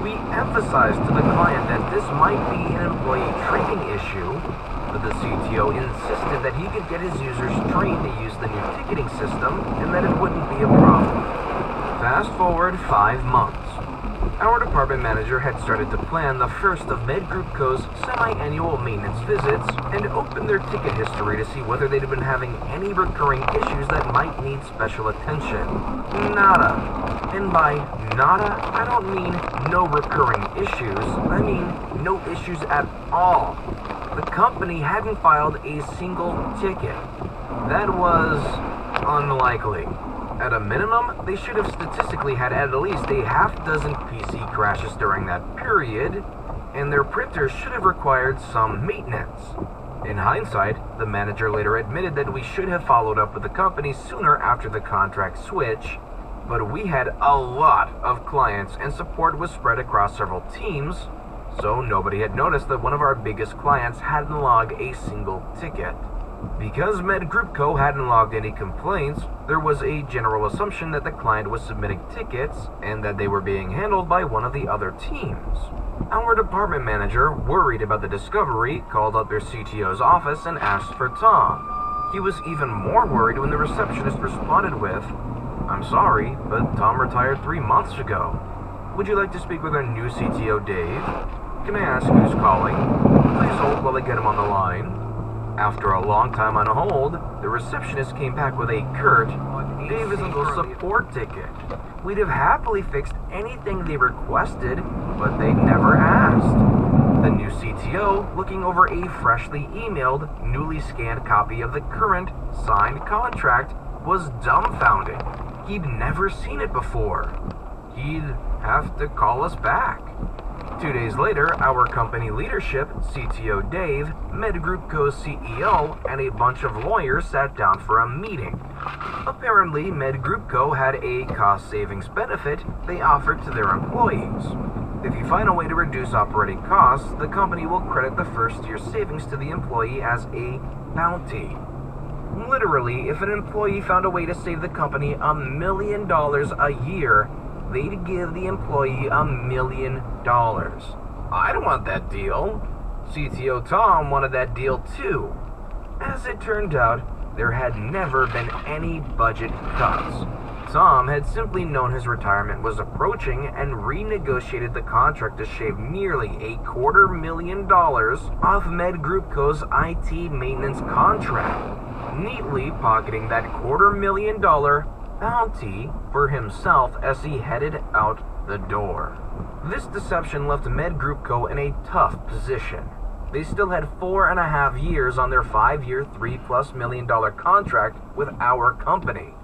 We emphasized to the client that this might be an employee training issue, but the CTO insisted that he could get his users trained to use the new ticketing system and that it wouldn't be a problem. Fast forward 5 months. Our department manager had started to plan the first of Med Group Co.'s semi-annual maintenance visits and opened their ticket history to see whether they'd been having any recurring issues that might need special attention. Nada. And by nada, I don't mean no recurring issues. I mean no issues at all. The company hadn't filed a single ticket. That was unlikely. At a minimum, they should have statistically had at least a half-dozen PC crashes during that period, and their printers should have required some maintenance. In hindsight, the manager later admitted that we should have followed up with the company sooner after the contract switch, but we had a lot of clients and support was spread across several teams, so nobody had noticed that one of our biggest clients hadn't logged a single ticket. Because Med Group Co. hadn't logged any complaints, there was a general assumption that the client was submitting tickets and that they were being handled by one of the other teams. Our department manager, worried about the discovery, called up their CTO's office and asked for Tom. He was even more worried when the receptionist responded with, "I'm sorry, but Tom retired 3 months ago. Would you like to speak with our new CTO, Dave? Can I ask who's calling? Please hold while I get him on the line." After a long time on hold, the receptionist came back with a curt, "Dave isn't a support ticket. We'd have happily fixed anything they requested, but they never asked." The new CTO, looking over a freshly emailed, newly scanned copy of the current, signed contract, was dumbfounded. He'd never seen it before. He'd have to call us back. 2 days later, our company leadership, CTO Dave, Med Group Co.'s CEO, and a bunch of lawyers sat down for a meeting. Apparently, Med Group Co. had a cost savings benefit they offered to their employees. If you find a way to reduce operating costs, the company will credit the first year's savings to the employee as a bounty. Literally, if an employee found a way to save the company $1 million a year, they'd give the employee $1 million. I'd want that deal. CTO Tom wanted that deal too. As it turned out, there had never been any budget cuts. Tom had simply known his retirement was approaching and renegotiated the contract to shave nearly $250,000 off Med Group Co.'s IT maintenance contract, neatly pocketing that $250,000 bounty for himself as he headed out the door. This deception left Med Group Co. in a tough position. They still had 4.5 years on their 5-year, $3+ million contract with our company.